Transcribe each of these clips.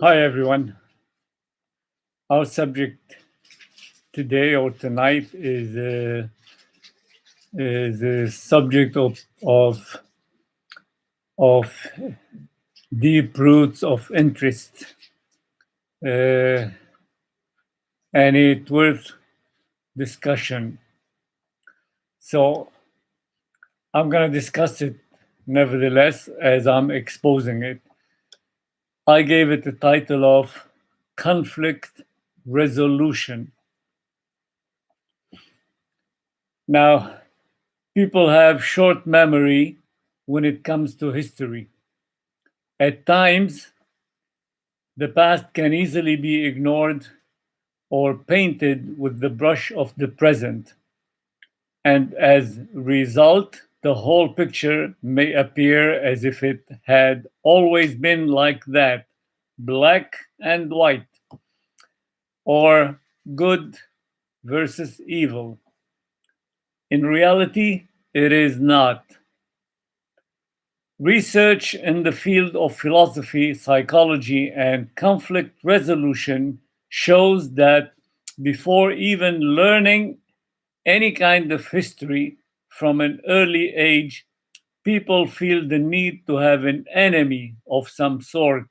Hi, everyone. Our subject today or tonight is the subject of deep roots of interest, uh, and it's worth discussion. So I'm going to discuss it nevertheless as I'm exposing it. I gave it the title of conflict resolution. Now, people have short memory when it comes to history. At times, the past can easily be ignored or painted with the brush of the present, and as a result, the whole picture may appear as if it had always been like that, black and white, or good versus evil. In reality, it is not. Research in the field of philosophy, psychology, and conflict resolution shows that before even learning any kind of history from an early age, people feel the need to have an enemy of some sort.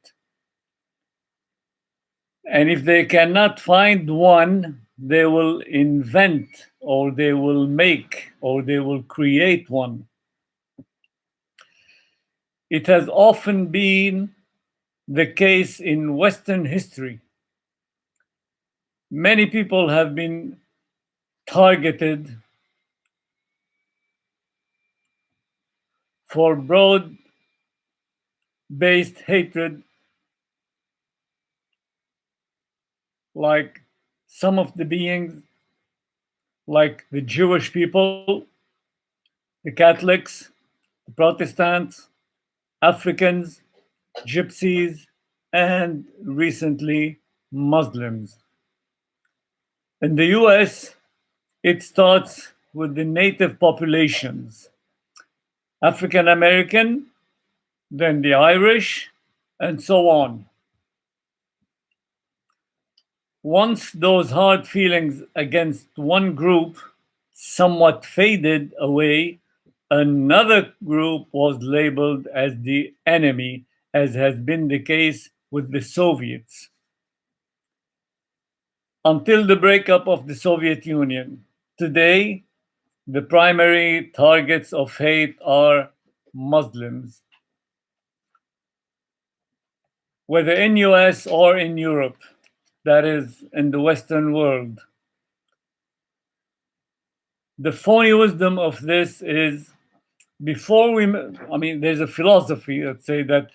And if they cannot find one, they will invent or they will make or they will create one. It has often been the case in Western history. Many people have been targeted for broad based hatred, like some of the beings, like the Jewish people, the Catholics, the Protestants, Africans, Gypsies, and recently Muslims. In the US, it starts with the native populations, African American, then the Irish, and so on. Once those hard feelings against one group somewhat faded away, another group was labeled as the enemy, as has been the case with the Soviets. Until the breakup of the Soviet Union, today, the primary targets of hate are Muslims, whether in US or in Europe, that is, in the Western world. The phony wisdom of this is before we, there's a philosophy that say that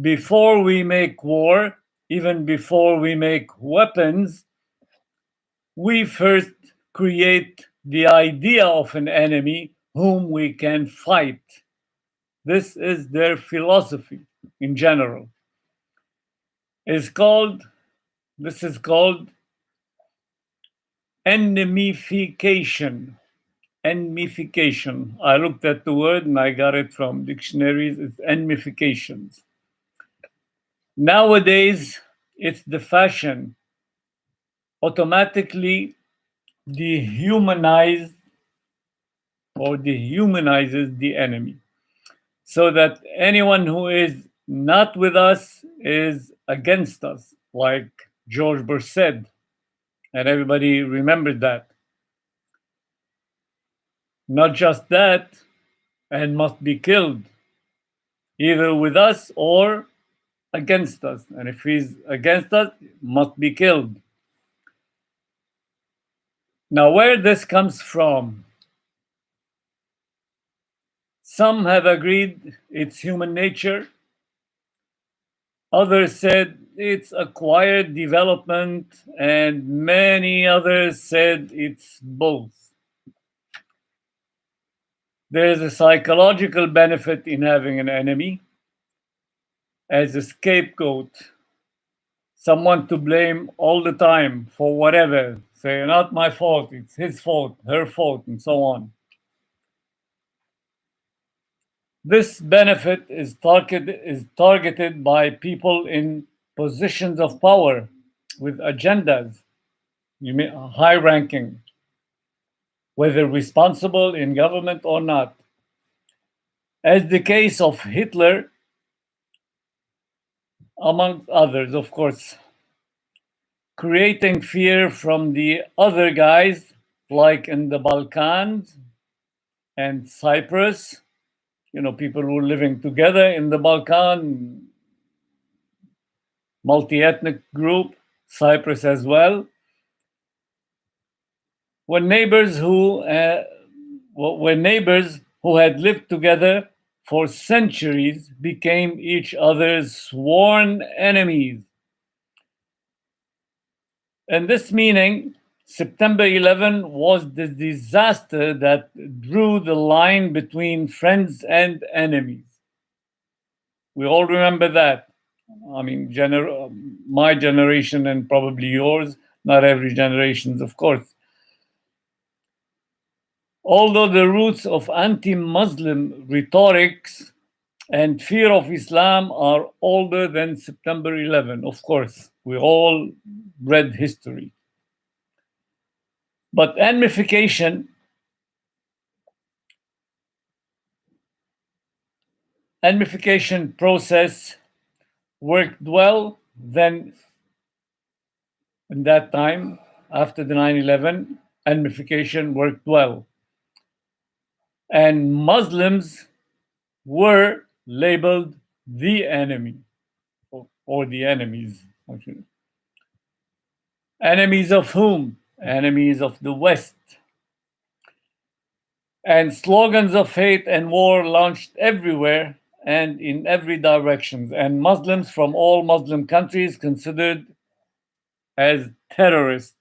before we make war, even before we make weapons, we first create the idea of an enemy whom we can fight. This is their philosophy in general. Is called This is called enemification. Enmification. I looked at the word and I got it from dictionaries. It's enmifications. Nowadays, it's the fashion automatically dehumanize or dehumanizes the enemy, so that anyone who is not with us is against us, like George Bush said, and everybody remembered that. Not just that, and must be killed, either with us or against us. And if he's against us, must be killed. Now, where this comes from, some have agreed it's human nature. Others said it's acquired development, and many others said it's both. There is a psychological benefit in having an enemy as a scapegoat, someone to blame all the time for whatever. Say, not my fault, it's his fault, her fault, and so on. This benefit is targeted by people in positions of power with agendas, you mean high ranking, whether responsible in government or not. As the case of Hitler, among others, of course, creating fear from the other guys, like in the Balkans and Cyprus, people who were living together in the Balkan, multi-ethnic group, Cyprus as well. When neighbors who had lived together for centuries became each other's sworn enemies. And this meaning, September 11 was the disaster that drew the line between friends and enemies. We all remember that. I mean, my generation and probably yours, not every generation, of course. Although the roots of anti-Muslim rhetorics and fear of Islam are older than September 11, of course. We all read history. But unification process worked well then in that time after the 9/11. Unification worked well. And Muslims were labeled the enemy or the enemies. Actually. Enemies of whom? Enemies of the West. And slogans of hate and war launched everywhere and in every direction. And Muslims from all Muslim countries considered as terrorists.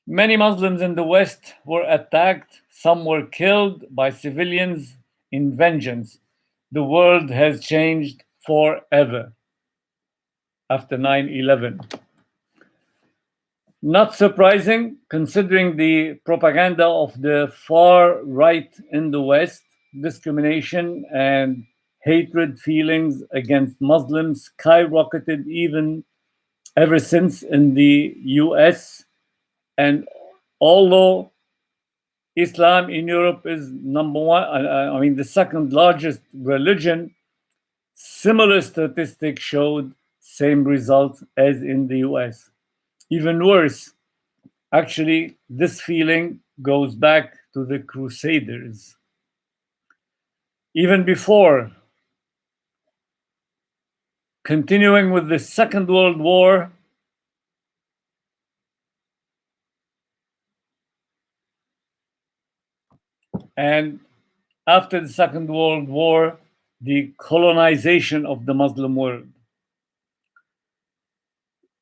Many Muslims in the West were attacked. Some were killed by civilians in vengeance. The world has changed forever after 9/11. Not surprising, considering the propaganda of the far right in the West, discrimination and hatred feelings against Muslims skyrocketed even ever since in the US. And although Islam in Europe is number one, the second largest religion, similar statistics showed same results as in the US. Even worse, actually, this feeling goes back to the Crusaders. Even before, continuing with the Second World War, and after the Second World War, the colonization of the Muslim world,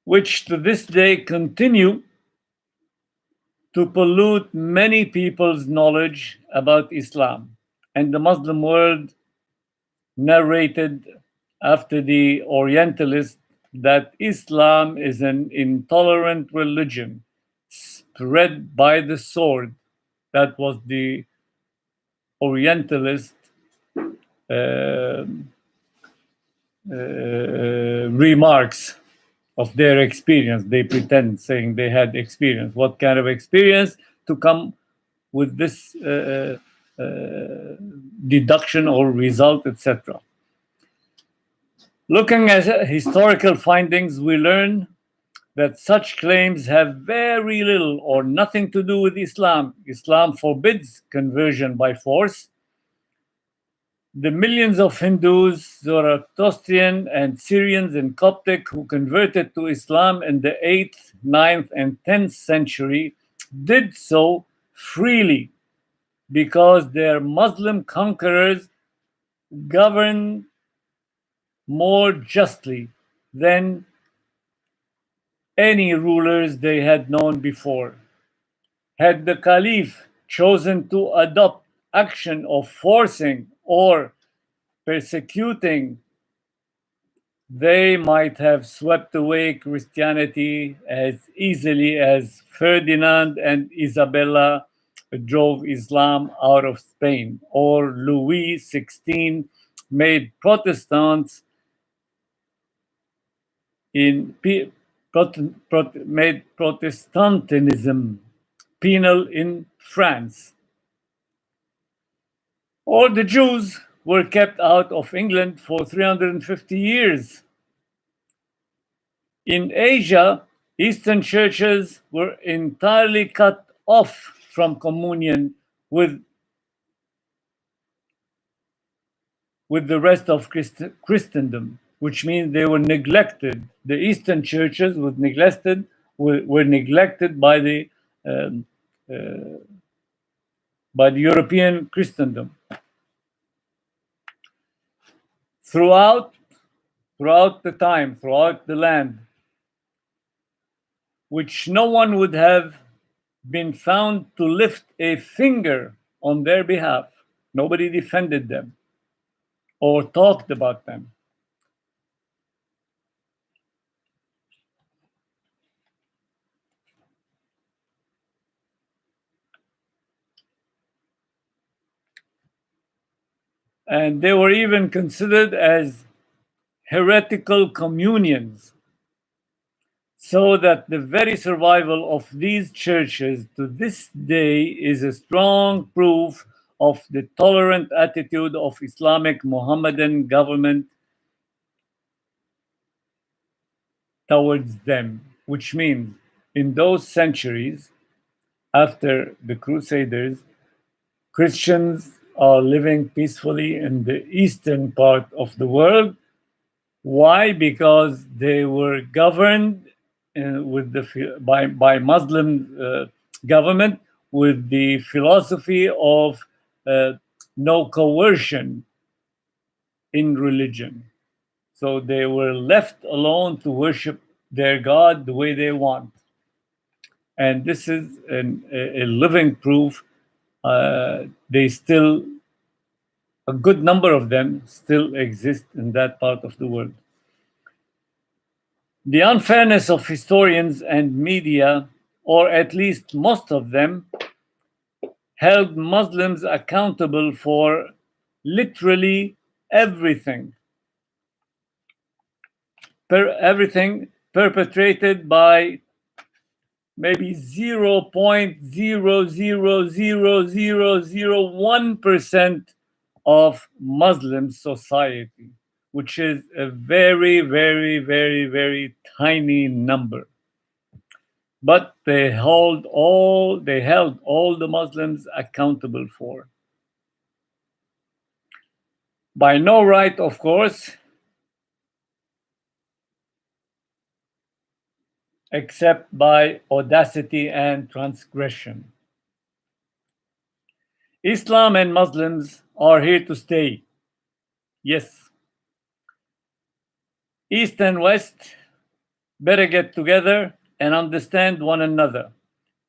which to this day continue to pollute many people's knowledge about Islam. And the Muslim world narrated after the Orientalists that Islam is an intolerant religion spread by the sword. That was the Orientalist remarks of their experience. They pretend saying they had experience. What kind of experience to come with this deduction or result, etc. Looking at historical findings, we learn that such claims have very little or nothing to do with Islam. Islam forbids conversion by force. The millions of Hindus, Zoroastrian, and Syrians and Coptic who converted to Islam in the 8th, 9th, and 10th century did so freely because their Muslim conquerors governed more justly than any rulers they had known before. Had the Caliph chosen to adopt action of forcing or persecuting, they might have swept away Christianity as easily as Ferdinand and Isabella drove Islam out of Spain, or Louis XVI made Protestants made Protestantism penal in France. All the Jews were kept out of England for 350 years. In Asia, Eastern churches were entirely cut off from communion with the rest of Christendom, which means they were neglected. The Eastern churches were neglected um, uh, by the European Christendom. Throughout the land, which no one would have been found to lift a finger on their behalf. Nobody defended them or talked about them. And they were even considered as heretical communions, so that the very survival of these churches to this day is a strong proof of the tolerant attitude of Islamic Mohammedan government towards them, which means in those centuries after the Crusaders, Christians are living peacefully in the eastern part of the world. Why? Because they were governed by Muslim government with the philosophy of no coercion in religion. So they were left alone to worship their God the way they want. And this is a living proof. They still, a good number of them still exist in that part of the world. The unfairness of historians and media, or at least most of them, held Muslims accountable for literally everything. Everything perpetrated by maybe 0.0000001% of Muslim society, which is a very, very, very, very tiny number. But they held all the Muslims accountable for. By no right, of course, except by audacity and transgression. Islam and Muslims are here to stay. Yes. East and West better get together and understand one another.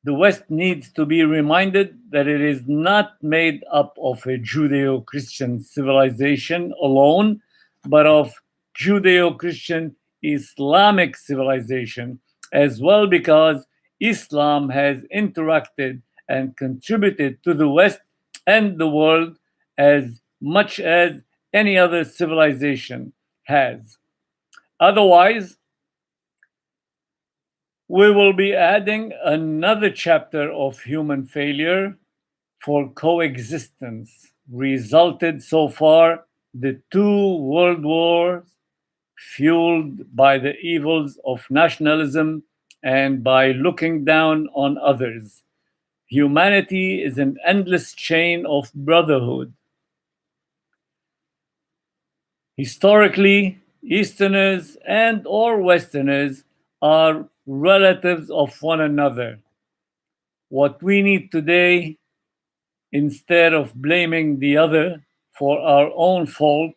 The West needs to be reminded that it is not made up of a Judeo-Christian civilization alone, but of Judeo-Christian Islamic civilization as well, because Islam has interacted and contributed to the West and the world as much as any other civilization has. Otherwise, we will be adding another chapter of human failure for coexistence. Resulted so far the 2 world wars fueled by the evils of nationalism and by looking down on others. Humanity is an endless chain of brotherhood. Historically, Easterners and or Westerners are relatives of one another. What we need today, instead of blaming the other for our own fault,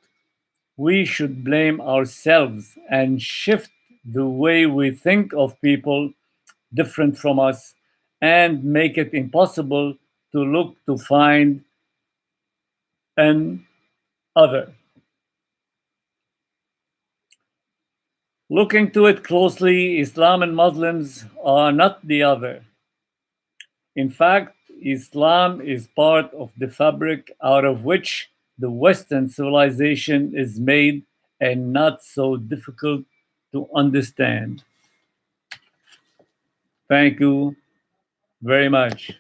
we should blame ourselves and shift the way we think of people different from us and make it impossible to look to find an other. Looking to it closely, Islam and Muslims are not the other. In fact, Islam is part of the fabric out of which the Western civilization is made, and not so difficult to understand. Thank you very much.